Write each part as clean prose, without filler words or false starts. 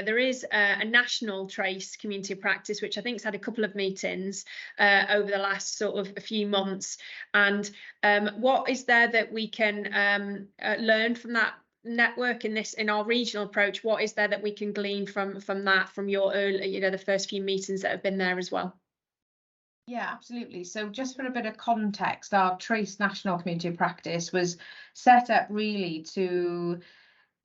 There is a national trace community of practice, which I think has had a couple of meetings over the last sort of a few months. And what is there that we can learn from that network in our regional approach? What is there that we can glean from your early, the first few meetings that have been there as well? Yeah, absolutely. So just for a bit of context, our Trace National Community of Practice was set up really to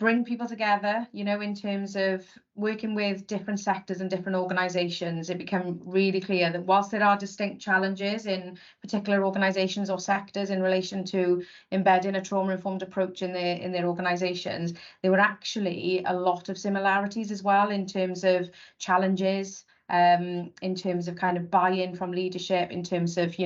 bring people together, in terms of working with different sectors and different organisations. It became really clear that whilst there are distinct challenges in particular organisations or sectors in relation to embedding a trauma-informed approach in their organisations, there were actually a lot of similarities as well in terms of challenges, in terms of kind of buy-in from leadership, in terms of,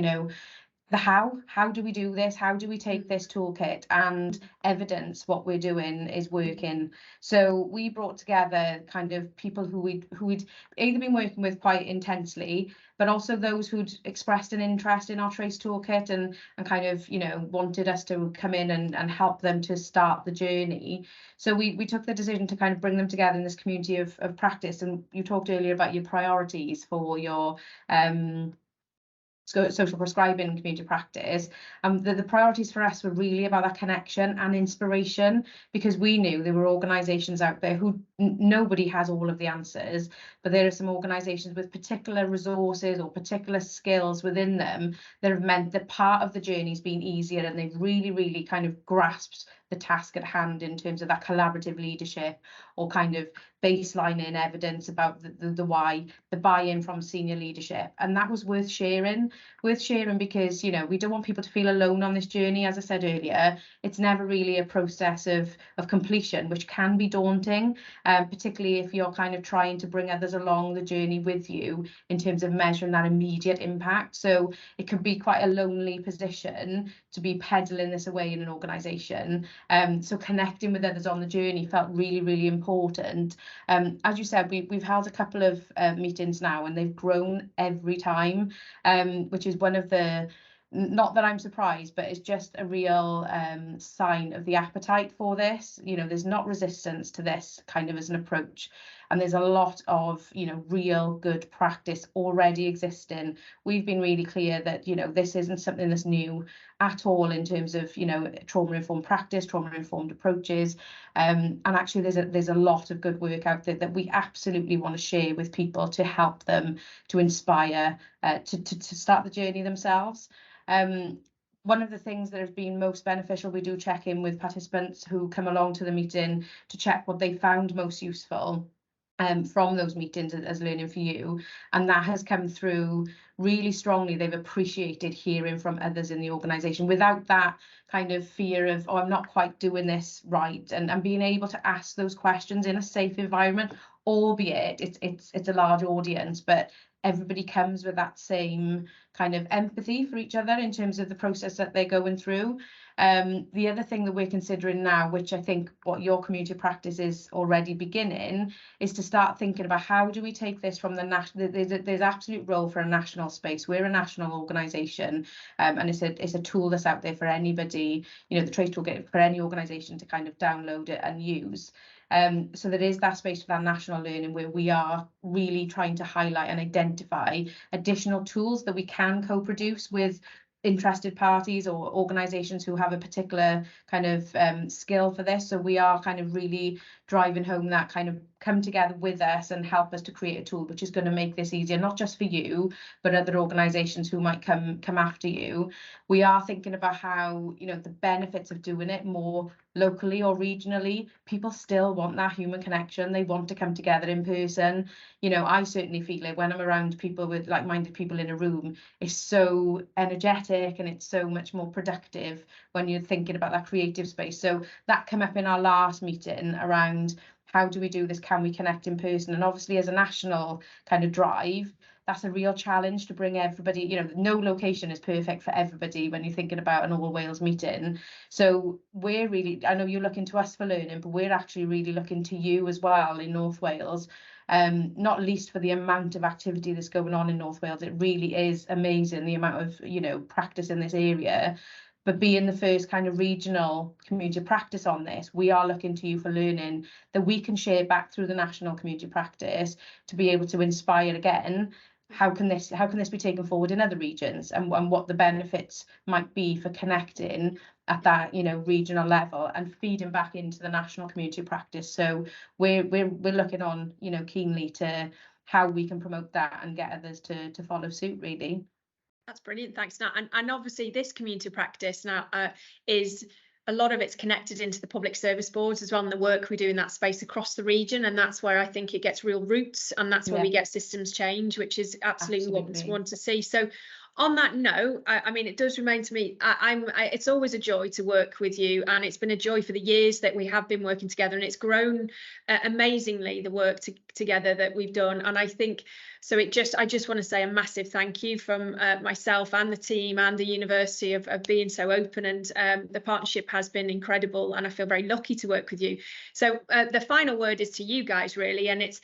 the how do we do this, how do we take this toolkit and evidence what we're doing is working. So we brought together kind of people who we'd either been working with quite intensely, but also those who'd expressed an interest in our trace toolkit and kind of wanted us to come in and help them to start the journey. So we took the decision to kind of bring them together in this community of practice. And you talked earlier about your priorities for your social prescribing community practice. The priorities for us were really about that connection and inspiration, because we knew there were organisations out there who nobody has all of the answers, but there are some organisations with particular resources or particular skills within them that have meant that part of the journey's been easier, and they've really kind of grasped the task at hand in terms of that collaborative leadership or kind of baselining evidence about the why, the buy-in from senior leadership. And that was worth sharing because, we don't want people to feel alone on this journey. As I said earlier, it's never really a process of completion, which can be daunting, particularly if you're kind of trying to bring others along the journey with you in terms of measuring that immediate impact. So it can be quite a lonely position to be peddling this away in an organisation. So connecting with others on the journey felt really important. As you said, we've held a couple of meetings now, and they've grown every time, which is one of the, not that I'm surprised, but it's just a real sign of the appetite for this. There's not resistance to this kind of as an approach, and there's a lot of real good practice already existing. We've been really clear that this isn't something that's new at all in terms of trauma-informed practice, trauma-informed approaches, and actually there's a lot of good work out there that we absolutely want to share with people to help them to inspire to start the journey themselves. One of the things that has been most beneficial, we do check in with participants who come along to the meeting to check what they found most useful from those meetings as learning for you, and that has come through really strongly. They've appreciated hearing from others in the organisation without that kind of fear of, oh, I'm not quite doing this right, and being able to ask those questions in a safe environment, albeit it's a large audience, but everybody comes with that same kind of empathy for each other in terms of the process that they're going through. The other thing that we're considering now, which I think what your community practice is already beginning, is to start thinking about how do we take this from the national. There's absolute role for a national space. We're a national organisation, and it's a tool that's out there for anybody. The Trace Toolkit for any organisation to kind of download it and use. So there is that space for that national learning where we are really trying to highlight and identify additional tools that we can co-produce with interested parties or organisations who have a particular kind of skill for this. So we are kind of really driving home that kind of come together with us and help us to create a tool which is going to make this easier, not just for you, but other organisations who might come after you. We are thinking about how, the benefits of doing it more locally or regionally. People still want that human connection. They want to come together in person. I certainly feel it when I'm around people with like-minded people in a room. It's so energetic and it's so much more productive when you're thinking about that creative space. So that came up in our last meeting around how do we do this? Can we connect in person? And obviously as a national kind of drive, that's a real challenge to bring everybody. No location is perfect for everybody when you're thinking about an all Wales meeting. So we're really, I know you're looking to us for learning, but we're actually really looking to you as well in North Wales, not least for the amount of activity that's going on in North Wales. It really is amazing the amount of practice in this area. but being the first kind of regional community practice on this, we are looking to you for learning that we can share back through the national community practice to be able to inspire again. How can this be taken forward in other regions, and what the benefits might be for connecting at that, you know, regional level and feeding back into the national community practice. So we're looking on, you know, keenly to how we can promote that and get others to follow suit, really. That's brilliant, thanks, Nat. And obviously this community practice now is a lot of it's connected into the public service boards as well, and the work we do in that space across the region, and that's where I think it gets real roots, and that's where we get systems change, which is absolutely what we want to see. So on that note, I mean, it does remain to me, it's always a joy to work with you, and it's been a joy for the years that we have been working together, and it's grown amazingly, the work together that we've done. And I think, so I just want to say a massive thank you from myself and the team and the university of being so open, and the partnership has been incredible, and I feel very lucky to work with you. So the final word is to you guys, really, and it's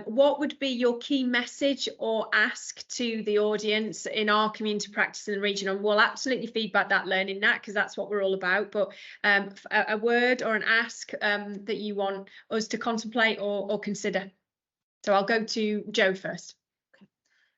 what would be your key message or ask to the audience in our community practice in the region? And we'll absolutely feedback that learning, Nat, because that's what we're all about. But a word or an ask that you want us to contemplate or consider. So I'll go to Jo first. Okay.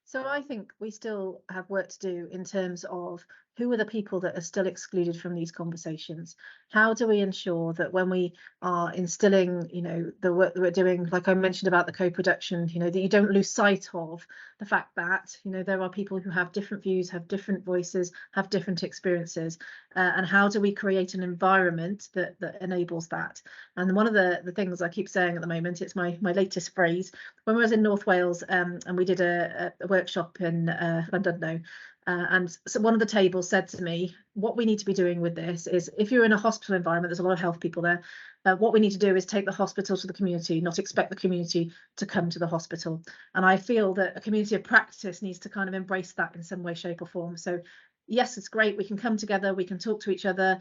So I think we still have work to do in terms of who are the people that are still excluded from these conversations. How do we ensure that when we are instilling, you know, the work that we're doing, like I mentioned about the co-production, you know, that you don't lose sight of the fact that, you know, there are people who have different views, have different voices, have different experiences, and how do we create an environment that enables that? And one of the things I keep saying at the moment, it's my latest phrase. When I was in North Wales, and we did a workshop in Llandudno, and so one of the tables said to me, what we need to be doing with this is, if you're in a hospital environment, there's a lot of health people there, what we need to do is take the hospital to the community, not expect the community to come to the hospital. And I feel that a community of practice needs to kind of embrace that in some way, shape or form. So yes, it's great, we can come together, we can talk to each other.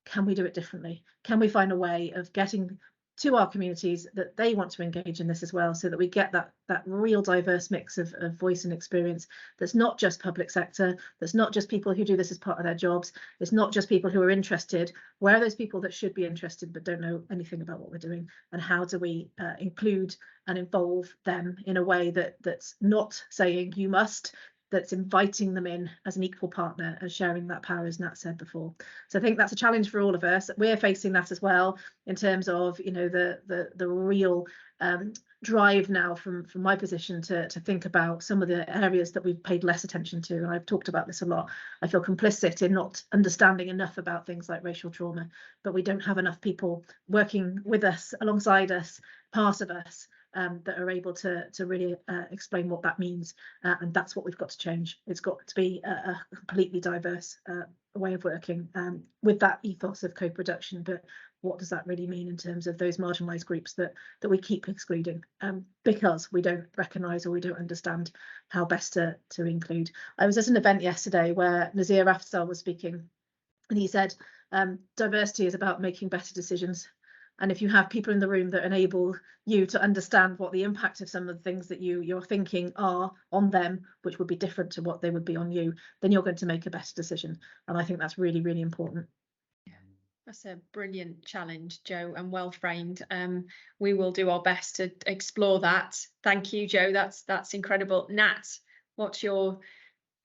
Can we do it differently? Can we find a way of getting to our communities that they want to engage in this as well, so that we get that real diverse mix of voice and experience that's not just public sector, that's not just people who do this as part of their jobs, it's not just people who are interested. Where are those people that should be interested but don't know anything about what we're doing, and how do we include and involve them in a way that's not saying you must, that's inviting them in as an equal partner and sharing that power, as Nat said before. So I think that's a challenge for all of us. We're facing that as well, in terms of, you know, the real drive now from my position to think about some of the areas that we've paid less attention to. And I've talked about this a lot. I feel complicit in not understanding enough about things like racial trauma, but we don't have enough people working with us, alongside us, part of us, that are able to really explain what that means, and that's what we've got to change. It's got to be a completely diverse way of working, with that ethos of co-production. But what does that really mean in terms of those marginalised groups that we keep excluding, because we don't recognise or we don't understand how best to include? I was at an event yesterday where Nazir Afzal was speaking, and he said diversity is about making better decisions. And if you have people in the room that enable you to understand what the impact of some of the things that you're thinking are on them, which would be different to what they would be on you, then you're going to make a better decision. And I think that's really, really important. That's a brilliant challenge, Jo, and well framed. We will do our best to explore that. Thank you, Jo. That's incredible. Nat, what's your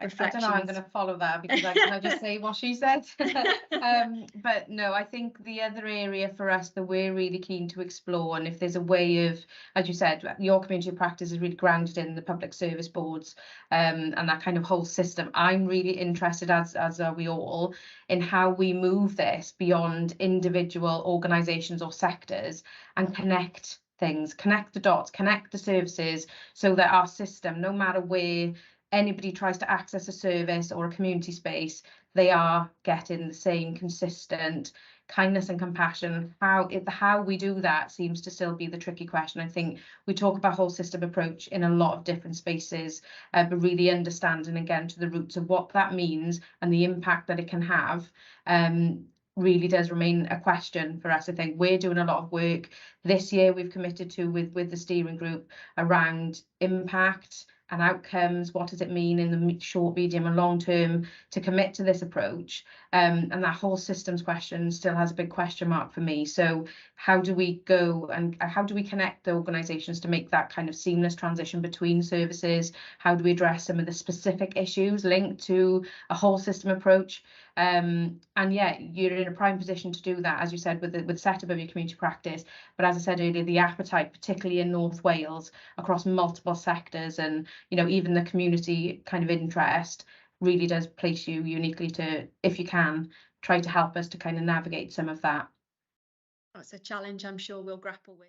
reflections? I don't know, I'm going to follow that, because I just say what she said. But no, I think the other area for us that we're really keen to explore, and if there's a way of, as you said, your community practice is really grounded in the public service boards, and that kind of whole system. I'm really interested, as are we all, in how we move this beyond individual organisations or sectors and connect things, connect the dots, connect the services, so that our system, no matter where anybody tries to access a service or a community space, they are getting the same consistent kindness and compassion. How we do that seems to still be the tricky question. I think we talk about whole system approach in a lot of different spaces, but really understanding again to the roots of what that means and the impact that it can have really does remain a question for us. I think we're doing a lot of work this year. We've committed to with the steering group around impact and outcomes. What does it mean in the short, medium and long term to commit to this approach? and that whole systems question still has a big question mark for me. So how do we go and how do we connect the organisations to make that kind of seamless transition between services? How do we address some of the specific issues linked to a whole system approach? And yeah, you're in a prime position to do that, as you said, with the setup of your community practice. But as I said earlier, the appetite, particularly in North Wales, across multiple sectors, and even the community kind of interest, really does place you uniquely to, if you can, try to help us to kind of navigate some of that. That's a challenge I'm sure we'll grapple with.